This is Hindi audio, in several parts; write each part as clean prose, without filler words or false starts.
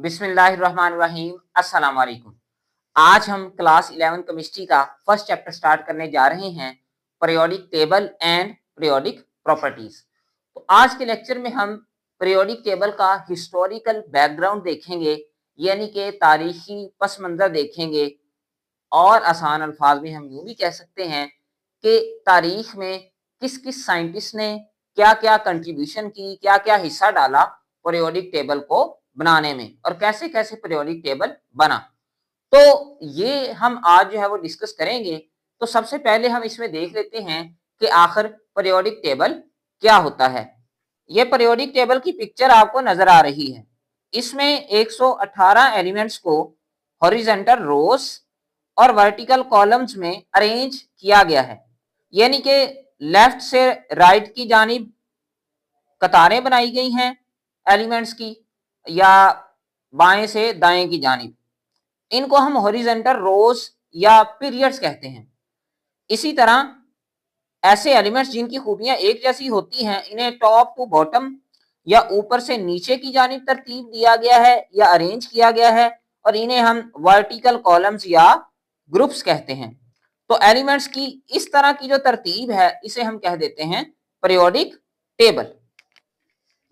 बिस्मिल्लाहिर्रहमानिर्रहीम। अस्सलाम वालेकुम। आज हम क्लास 11 केमिस्ट्री का फर्स्ट चैप्टर स्टार्ट करने जा रहे हैं, periodic table and periodic properties. तो आज के लेक्चर में हम पीरियोडिक टेबल का हिस्टोरिकल बैकग्राउंड देखेंगे, यानी कि तारीखी पस मंज़र देखेंगे। और आसान अल्फाज में हम यूँ भी कह सकते हैं कि तारीख में किस किस साइंटिस्ट ने क्या क्या कंट्रीब्यूशन की, क्या क्या हिस्सा डाला पीरियोडिक टेबल को बनाने में, और कैसे कैसे पीरियोडिक टेबल बना। तो ये हम आज जो है वो डिस्कस करेंगे। तो सबसे पहले हम इसमें देख लेते हैं कि आखिर पीरियोडिक टेबल क्या होता है। ये पीरियोडिक टेबल की पिक्चर आपको नजर आ रही है। इसमें 118 एलिमेंट्स को हॉरिजॉन्टल रोज और वर्टिकल कॉलम्स में अरेंज किया गया है, यानी कि लेफ्ट से राइट की जानिब कतारें बनाई गई हैं एलिमेंट्स की, या बाएं से दाएं की जानिब। इनको हम हॉरिजॉन्टल रोज या पीरियड्स कहते हैं। इसी तरह ऐसे एलिमेंट्स जिनकी खूबियां एक जैसी होती हैं, इन्हें टॉप टू बॉटम या ऊपर से नीचे की जानिब तरतीब दिया गया है या अरेंज किया गया है, और इन्हें हम वर्टिकल कॉलम्स या ग्रुप्स कहते हैं। तो एलिमेंट्स की इस तरह की जो तरतीब है, इसे हम कह देते हैं पीरियोडिक टेबल।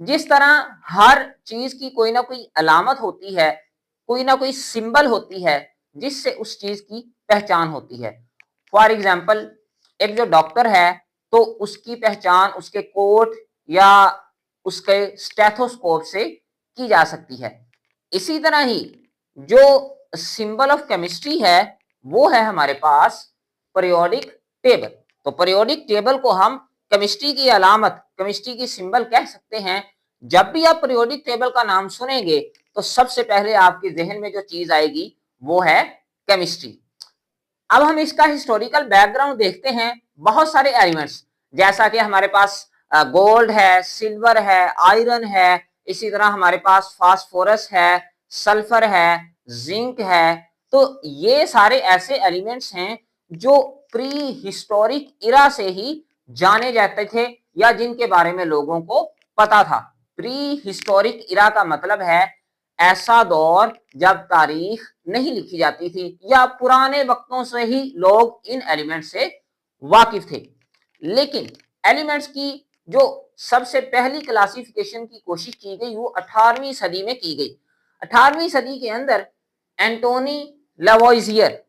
जिस तरह हर चीज की कोई ना कोई अलामत होती है, कोई ना कोई सिंबल होती है जिससे उस चीज की पहचान होती है। फॉर एग्जाम्पल, एक जो डॉक्टर है तो उसकी पहचान उसके कोट या उसके स्टेथोस्कोप से की जा सकती है। इसी तरह ही जो सिंबल ऑफ केमिस्ट्री है वो है हमारे पास पीरियोडिक टेबल। तो पीरियोडिक टेबल को हम केमिस्ट्री की अलामत, केमिस्ट्री की सिंबल कह सकते हैं। जब भी आप पीरियोडिक टेबल का नाम सुनेंगे तो सबसे पहले आपके जहन में जो चीज आएगी वो है केमिस्ट्री। अब हम इसका हिस्टोरिकल बैकग्राउंड देखते हैं। बहुत सारे एलिमेंट्स, जैसा कि हमारे पास गोल्ड है, सिल्वर है, आयरन है, इसी तरह हमारे पास फास्फोरस है, सल्फर है, जिंक है। तो ये सारे ऐसे एलिमेंट्स हैं जो प्री हिस्टोरिक इरा से ही जाने जाते थे, या जिनके बारे में लोगों को पता था। प्री हिस्टोरिक इरा का मतलब है ऐसा दौर जब तारीख नहीं लिखी जाती थी, या पुराने वक्तों से ही लोग इन एलिमेंट से वाकिफ थे। लेकिन एलिमेंट्स की जो सबसे पहली क्लासिफिकेशन की कोशिश की गई वो 18वीं सदी में की गई। 18वीं सदी के अंदर एंटोनी लवोइजियर,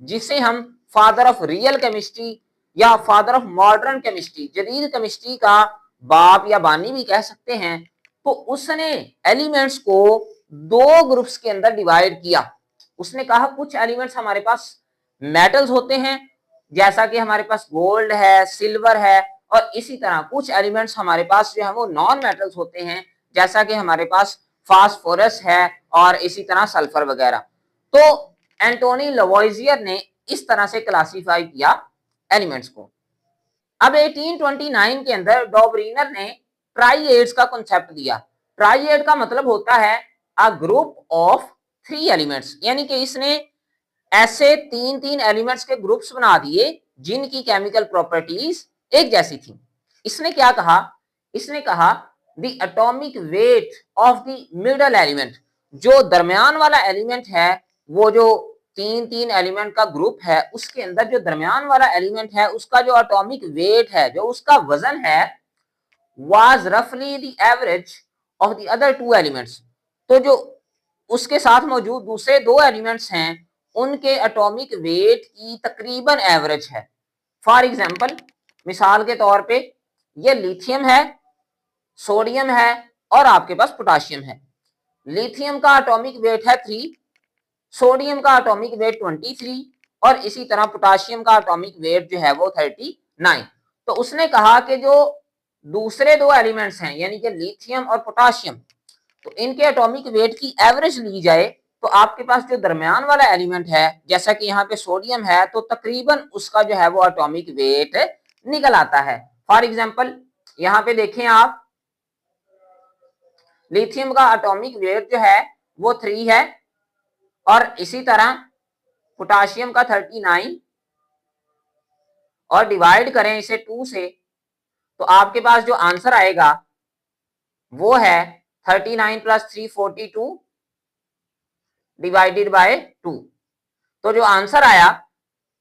जिसे हम फादर ऑफ रियल केमिस्ट्री या फादर ऑफ मॉडर्न केमिस्ट्री, जदीद केमिस्ट्री का बाप या बानी भी कह सकते हैं, तो उसने एलिमेंट्स को दो ग्रुप्स के अंदर डिवाइड किया। उसने कहा कुछ एलिमेंट्स हमारे पास मेटल्स होते हैं, जैसा कि हमारे पास गोल्ड है, सिल्वर है, और इसी तरह कुछ एलिमेंट्स हमारे पास जो है वो नॉन मेटल्स होते हैं, जैसा कि हमारे पास फास्फोरस है और इसी तरह सल्फर वगैरह। तो एंटोनी लवोइजियर ने इस तरह से क्लासिफाई किया एलिमेंट्स को। अब 1829 के अंदर डॉबरीनर ने ट्राइएड्स का कॉन्सेप्ट दिया। ट्राइएड का मतलब होता है अ ग्रुप ऑफ 3 एलिमेंट्स, यानी कि इसने ऐसे तीन तीन एलिमेंट्स के ग्रुप्स बना दिए जिनकी केमिकल प्रॉपर्टीज एक जैसी थी। इसने क्या कहा? इसने कहा the atomic weight of the middle element, जो दरमियान वाला एलिमेंट है, वो जो तीन तीन एलिमेंट का ग्रुप है, उसके अंदर जो दरमियान वाला एलिमेंट है उसका जो एटॉमिक वेट है, जो उसका वजन है, वाज रफली the average of the other two elements. तो जो उसके साथ मौजूद दूसरे दो एलिमेंट्स हैं उनके एटॉमिक वेट की तकरीबन एवरेज है। फॉर एग्जाम्पल, मिसाल के तौर पे ये लिथियम है, सोडियम है, और आपके पास पोटाशियम है। लिथियम का एटॉमिक वेट है 3, सोडियम का एटॉमिक वेट 23, और इसी तरह पोटाशियम का एटॉमिक वेट जो है वो 39। तो उसने कहा कि जो दूसरे दो एलिमेंट्स हैं, यानी कि लिथियम और पोटाशियम, तो इनके एटॉमिक वेट की एवरेज ली जाए तो आपके पास जो दरमियान वाला एलिमेंट है, जैसा कि यहाँ पे सोडियम है, तो तकरीबन उसका जो है वो एटॉमिक वेट निकल आता है। फॉर एग्जाम्पल, यहाँ पे देखें आप, लिथियम का एटॉमिक वेट जो है वो 3 है, और इसी तरह पोटाशियम का 39, और डिवाइड करें इसे 2 से, तो आपके पास जो आंसर आएगा वो है 39 + 3 42, डिवाइडेड बाय 2। तो जो आंसर आया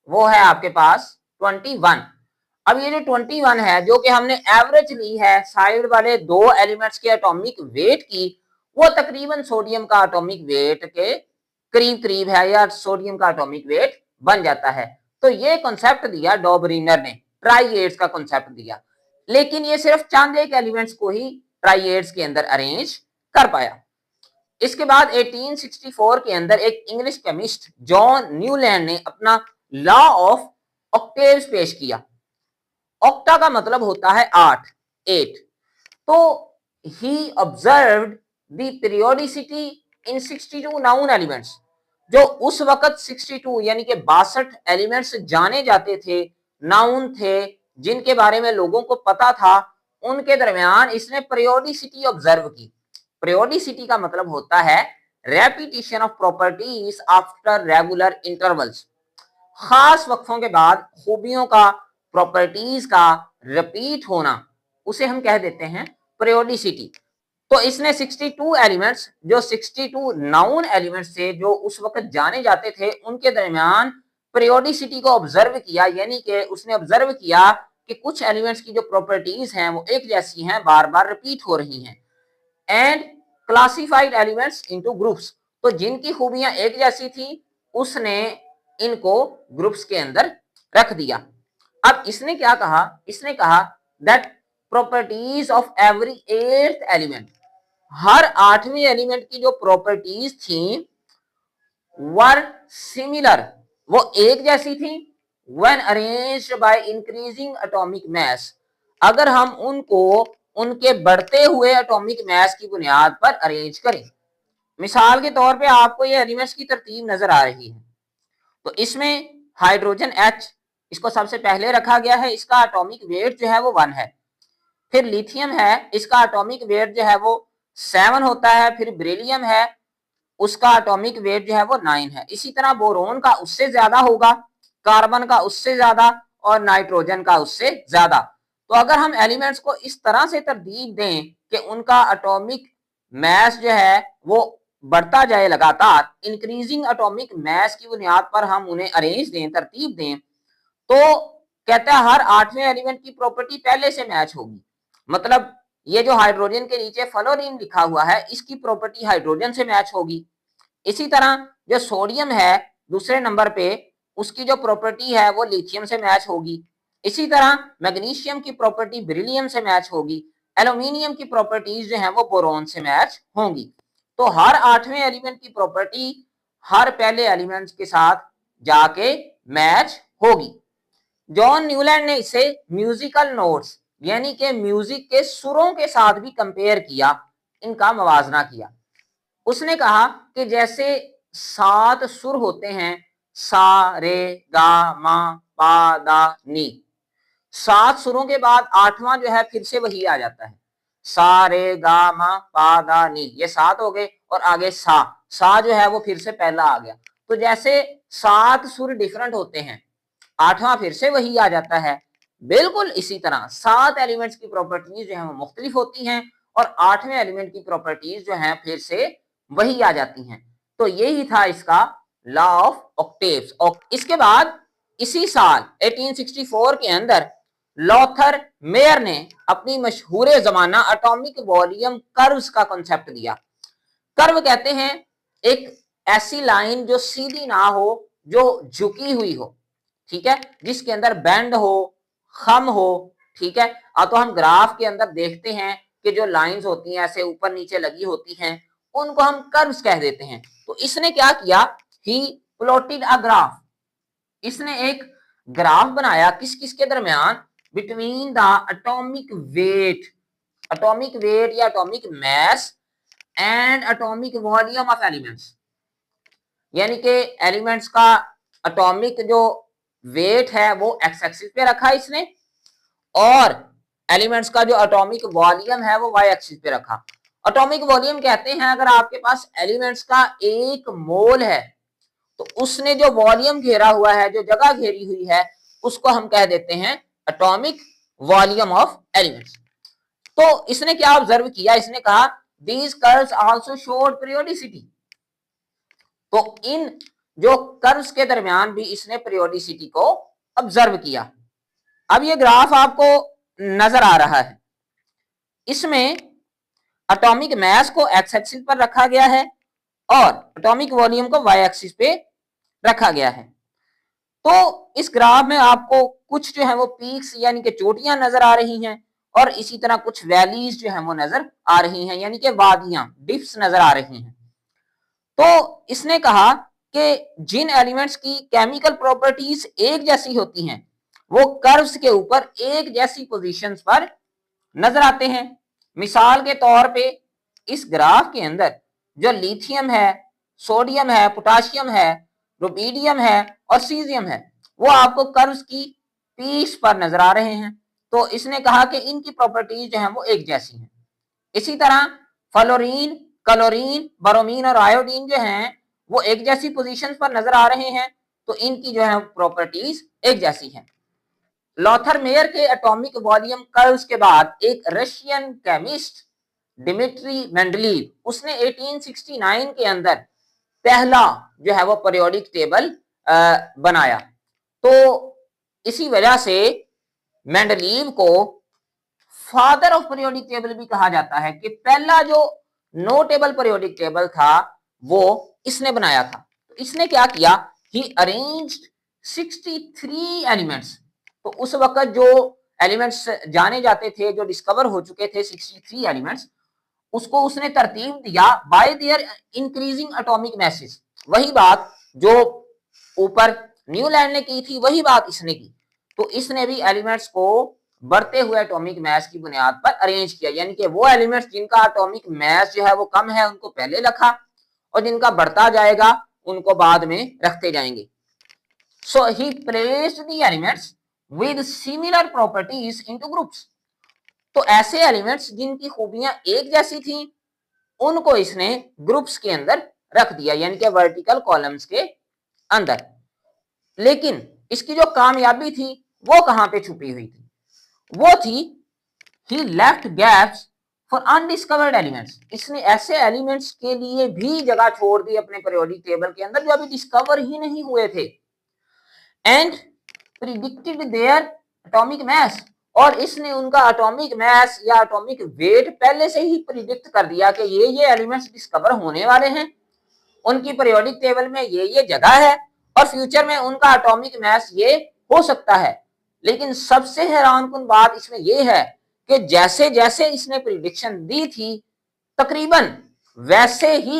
वो है आपके पास 21। अब ये जो 21 है जो कि हमने एवरेज ली है साइड वाले दो एलिमेंट्स के एटॉमिक वेट की, वो तकरीबन सोडियम का एटॉमिक वेट के करीब करीब है या सोडियम का एटॉमिक वेट बन जाता है। तो ये कॉन्सेप्ट दिया डॉबरिनर ने, ट्राइएड्स का कॉन्सेप्ट दिया, लेकिन ये सिर्फ चंद एक एलिमेंट्स को ही ट्राइएड्स के अंदर अरेंज कर पाया। इसके बाद 1864 के अंदर एक इंग्लिश केमिस्ट जॉन न्यूलैंड ने अपना लॉ ऑफ ऑक्टेव्स पेश किया। ऑक्टा का मतलब होता है 8, 8। तो he observed the periodicity in 62 known elements. जो उस वक्त 62 यानी कि 62 एलिमेंट्स जाने जाते थे, नाउन थे, जिनके बारे में लोगों को पता था, उनके दरमियान इसने पीरियोडिसिटी ऑब्जर्व की। पीरियोडिसिटी का मतलब होता है repetition of properties after regular intervals. खास वक्फों के बाद खूबियों का, प्रॉपर्टीज का रिपीट होना, उसे हम कह देते हैं पीरियोडिसिटी। तो इसने 62 एलिमेंट्स, जो 62 नाउन एलिमेंट्स थे जो उस वक्त जाने जाते थे, उनके दरमियान पीरियोडिसिटी को ऑब्जर्व किया। यानी कि उसने ऑब्जर्व किया कि कुछ एलिमेंट्स की जो प्रॉपर्टीज हैं वो एक जैसी हैं, बार बार रिपीट हो रही हैं। And classified elements into groups. तो जिनकी खूबियां एक जैसी थी उसने इनको ग्रुप्स के अंदर रख दिया। अब इसने क्या कहा, इसने कहा that properties of every eighth element, हर 8वें एलिमेंट की जो प्रॉपर्टीज थी वर सिमिलर, वो एक जैसी थी। When arranged by increasing atomic mass, अगर हम उनको उनके बढ़ते हुए एटॉमिक मास की बुनियाद पर अरेंज करें। मिसाल के तौर पे आपको ये एलिमेंट्स की तरतीब नजर आ रही है। तो इसमें हाइड्रोजन H, इसको सबसे पहले रखा गया है, इसका एटॉमिक वेट जो है वो 1 है। फिर लिथियम है, इसका एटॉमिक वेट जो है वो 7 होता है। फिर बेरिलियम है, उसका एटॉमिक वेट जो है वो 9 है। इसी तरह बोरोन का उससे ज्यादा होगा, कार्बन का उससे ज्यादा, और नाइट्रोजन का उससे ज्यादा। तो अगर हम एलिमेंट्स को इस तरह से तरतीब दें कि उनका एटॉमिक मास जो है वो बढ़ता जाए लगातार, इंक्रीजिंग एटॉमिक मास की बुनियाद पर हम उन्हें अरेंज दें, तरतीब दें, तो कहता है हर 8वें एलिमेंट की प्रॉपर्टी पहले से मैच होगी। मतलब ये जो हाइड्रोजन के नीचे फ्लोरीन लिखा हुआ है, इसकी प्रॉपर्टी हाइड्रोजन से मैच होगी। इसी तरह जो सोडियम है दूसरे नंबर पे, उसकी जो प्रॉपर्टी है वो लिथियम से मैच होगी। इसी तरह मैग्नीशियम की प्रॉपर्टी बेरिलियम से मैच होगी। एल्यूमिनियम की प्रॉपर्टीज जो है वो बोरोन से मैच होंगी। तो हर 8वें एलिमेंट की प्रॉपर्टी हर पहले एलिमेंट के साथ जाके मैच होगी। जॉन न्यूलैंड ने इसे म्यूजिकल नोट्स यानी कि म्यूजिक के सुरों के साथ भी कंपेयर किया, इनका मवाजना किया। उसने कहा कि जैसे 7 सुर होते हैं, सा रे गा मा पा दा नी, 7 सुरों के बाद 8वां जो है फिर से वही आ जाता है, सा रे गा मा पा दा नी, ये 7 हो गए, और आगे सा जो है वो फिर से पहला आ गया। तो जैसे 7 सुर डिफरेंट होते हैं, 8वां फिर से वही आ जाता है, बिल्कुल इसी तरह 7 एलिमेंट्स की प्रॉपर्टीज जो है वो मुख्तलिफ होती हैं, और 8वें एलिमेंट की प्रॉपर्टीज जो है फिर से वही आ जाती हैं। तो यही था इसका लॉ ऑफ ऑक्टेव्स। और इसके बाद इसी साल 1864 के अंदर लॉथर मेयर ने अपनी मशहूर जमाना एटॉमिक वॉल्यूम कर्व्स का कॉन्सेप्ट दिया। कर्व कहते हैं एक ऐसी लाइन जो सीधी ना हो, जो झुकी हुई हो, ठीक है, जिसके अंदर बेंड हो, खम हो, ठीक है। तो हम ग्राफ के अंदर देखते हैं कि जो लाइंस होती हैं ऐसे ऊपर नीचे लगी होती हैं, उनको हम कर्व्स कह देते हैं। तो इसने क्या किया, ही प्लॉटेड अ ग्राफ, इसने एक ग्राफ बनाया किस किस के दरमियान, बिटवीन द एटॉमिक वेट या atomic mass and atomic volume of elements. यानी कि एलिमेंट्स का एटॉमिक जो वेट है वो एक्स एक्सिस पे रखा इसने, और एलिमेंट्स का जो एटॉमिक वॉल्यूम है वो वाई एक्सिस पे रखा। एटॉमिक वॉल्यूम कहते हैं अगर आपके पास एलिमेंट्स का 1 मोल है, तो उसने जो वॉल्यूम घेरा हुआ है, जो जगह घेरी हुई है, उसको हम कह देते हैं एटॉमिक वॉल्यूम ऑफ एलिमेंट्स। तो इसने क्या ऑब्जर्व किया, इसने कहा these curves also showed periodicity. तो इन जो कर्व्स के दरमियान भी इसने पीरियोडिसिटी को ऑब्जर्व किया। अब ये ग्राफ आपको नजर आ रहा है, इसमें एटॉमिक मास को एक्स एक्सिस पर रखा गया है और एटॉमिक वॉल्यूम को वाई एक्सिस पे रखा गया है। तो इस ग्राफ में आपको कुछ जो है वो पीक्स यानी कि चोटियां नजर आ रही हैं और इसी तरह कुछ वैलीज जो है वो नजर आ रही हैं, यानी कि वादियां, डिप्स नजर आ रही हैं। तो इसने कहा कि जिन एलिमेंट्स की केमिकल प्रॉपर्टीज एक जैसी होती हैं वो कर्व्स के ऊपर एक जैसी पोजीशंस पर नजर आते हैं। मिसाल के तौर पे इस ग्राफ के अंदर जो लिथियम है, सोडियम है, पोटाशियम है, रुबीडियम है और सीजियम है, वो आपको कर्व्स की पीस पर नजर आ रहे हैं। तो इसने कहा कि इनकी प्रॉपर्टीज जो है वो एक जैसी हैं। इसी तरह फ्लोरीन, क्लोरीन, ब्रोमीन और आयोडीन जो हैं वो एक जैसी पोजीशन पर नजर आ रहे हैं, तो इनकी जो है प्रॉपर्टीज एक जैसी हैं। लॉथर मेयर के एटॉमिक वॉल्यूम कर्व्स के बाद एक रशियन केमिस्ट डिमिट्री मेंडलीव उसने 1869 के अंदर पहला जो है वो पीरियोडिक टेबल बनाया। तो इसी वजह से मेंडलीव को फादर ऑफ पीरियोडिक टेबल भी कहा जाता है कि पहला जो नोटेबल पीरियोडिक टेबल था वो इसने बनाया था। तो इसने क्या किया, ही अरेंज्ड 63 एलिमेंट्स। तो उस वक्त जो एलिमेंट्स जाने जाते थे, जो डिस्कवर हो चुके थे 63 एलिमेंट्स, उसको उसने तरतीब दिया bye their increasing atomic message. वही बात जो ऊपर न्यूलैंड ने की थी वही बात इसने की। तो इसने भी एलिमेंट्स को बढ़ते हुए एटॉमिक मास की बुनियाद पर अरेंज किया, यानी कि वो एलिमेंट्स जिनका एटॉमिक मास जो है वो कम है उनको पहले रखा और जिनका बढ़ता जाएगा उनको बाद में रखते जाएंगे। So he placed the elements with similar properties into groups. तो ऐसे एलिमेंट्स जिनकी खूबियां एक जैसी थी उनको इसने ग्रुप्स के अंदर रख दिया, यानी कि वर्टिकल कॉलम्स के अंदर। लेकिन इसकी जो कामयाबी थी वो कहां पे छुपी हुई थी, वो थी he left gaps for undiscovered elements. इसने ऐसे एलिमेंट्स के लिए भी जगह छोड़ दी अपने पीरियोडिक टेबल के अंदर जो अभी डिस्कवर ही नहीं हुए थे। And predicted their atomic mass, और इसने उनका एटॉमिक मास या एटॉमिक वेट पहले से ही प्रिडिक्ट कर दिया कि ये एलिमेंट्स डिस्कवर होने वाले हैं, उनकी पीरियोडिक टेबल में ये जगह है और फ्यूचर में उनका एटॉमिक मास ये हो सकता है। लेकिन सबसे हैरानकुन बात इसमें यह है कि जैसे जैसे इसने प्रिडिक्शन दी थी तकरीबन वैसे ही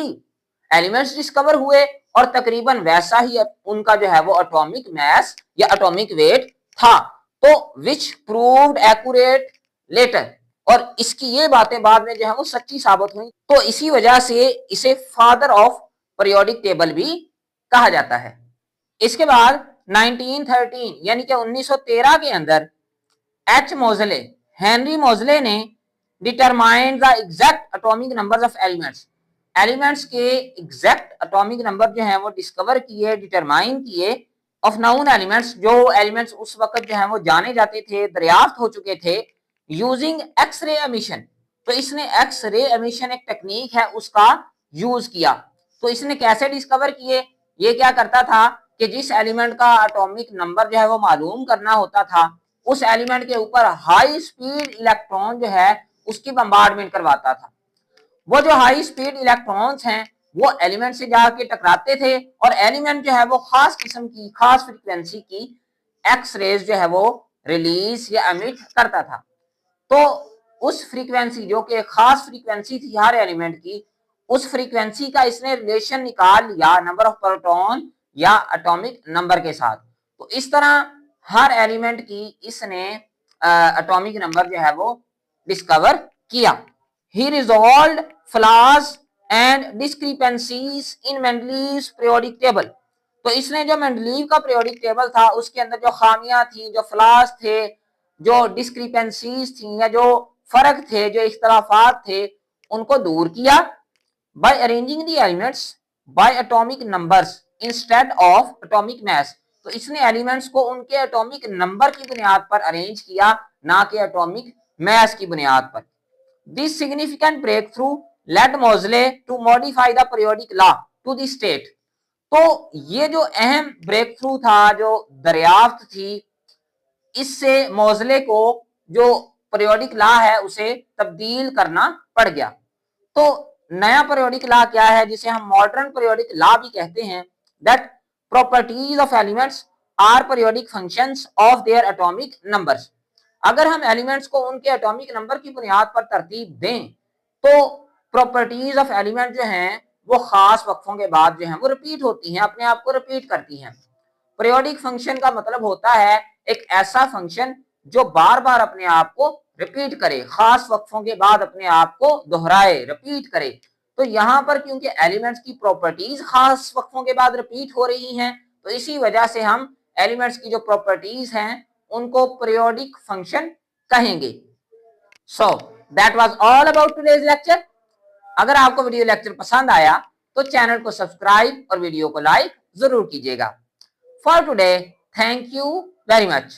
एलिमेंट्स डिस्कवर हुए और तकरीबन वैसा ही उनका जो है वो एटॉमिक मास या एटॉमिक वेट था। तो विच प्रूव्ड एक्यूरेट लेटर, और इसकी ये बातें बाद में जो है वो सच्ची साबित हुई। तो इसी वजह से इसे फादर ऑफ पीरियोडिक टेबल भी कहा जाता है। इसके बाद 1913 यानी कि 1913 के अंदर एच मोजले, हेनरी मोजले ने determined the exact atomic numbers of elements. Elements के एग्जैक्ट एटॉमिक नंबर जो है वो डिस्कवर किए, डिटरमाइन किए ऑफ नाउन एलिमेंट्स। जो एलिमेंट्स उस वक्त जो है वो जाने जाते थे, दरियाफ्त हो चुके थे, यूजिंग एक्सरे एमिशन। तो इसने एक्सरे एमिशन एक टेक्निक है उसका यूज किया। तो इसने कैसे डिस्कवर किए, ये क्या करता था कि जिस एलिमेंट का एटॉमिक नंबर जो है वो मालूम करना होता था उस एलिमेंट के ऊपर हाई स्पीड इलेक्ट्रॉन जो है उसकी बम्बार्डमेंट करवाता था। वो जो हाई स्पीड इलेक्ट्रॉन्स हैं वो एलिमेंट से जाके टकराते थे और एलिमेंट जो है वो खास किस्म की, खास फ्रीक्वेंसी की एक्स रेज जो है वो रिलीज या एमिट करता था। तो उस फ्रीक्वेंसी जो कि खास फ्रीक्वेंसी थी हर एलिमेंट की, उस फ्रीक्वेंसी का इसने रिलेशन निकाल लिया नंबर ऑफ प्रोटॉन या एटॉमिक नंबर के साथ। तो इस तरह हर एलिमेंट की इसने एटॉमिक नंबर जो है वो डिस्कवर किया। He resolved flaws and discrepancies in Mendeleev's periodic table. तो इसने जो मेंडलीव का पीरियोडिक टेबल था उसके अंदर जो खामियां थी, जो फ्लॉज थे, जो डिस्क्रिपेंसीज थी या जो फर्क थे, जो इख्तलाफात थे, उनको दूर किया by arranging the elements by atomic numbers instead of atomic mass. तो इसने एलिमेंट्स को उनके एटॉमिक नंबर की बुनियाद पर अरेंज किया, ना कि एटॉमिक मास की बुनियाद पर। This significant breakthrough led Moseley to modify the periodic law to the state. तो ये जो अहम ब्रेक थ्रू था, जो दरियाफ्त थी, इससे मोज़ले को जो पीरियोडिक लॉ है उसे तब्दील करना पड़ गया। तो नया पीरियोडिक लॉ क्या है, जिसे हम मॉडर्न पीरियोडिक लॉ भी कहते हैं, that properties of elements are periodic functions of their atomic numbers. अगर हम एलिमेंट्स को उनके एटॉमिक नंबर की बुनियाद पर तरतीब दें तो प्रॉपर्टीज ऑफ एलिमेंट जो हैं वो खास वक्फों के बाद जो है वो रिपीट होती हैं, अपने आप को रिपीट करती हैं। पीरियोडिक फंक्शन का मतलब होता है एक ऐसा फंक्शन जो बार बार अपने आप को रिपीट करे, खास वक्फों के बाद अपने आप को दोहराए, रिपीट करे। तो यहाँ पर क्योंकि एलिमेंट्स की प्रॉपर्टीज खास वक्फों के बाद रिपीट हो रही हैं, तो इसी वजह से हम एलिमेंट्स की जो प्रॉपर्टीज हैं उनको पीरियोडिक फंक्शन कहेंगे। So that was all about today's lecture. अगर आपको वीडियो लेक्चर पसंद आया तो चैनल को सब्सक्राइब और वीडियो को लाइक जरूर कीजिएगा। For today, thank you very much.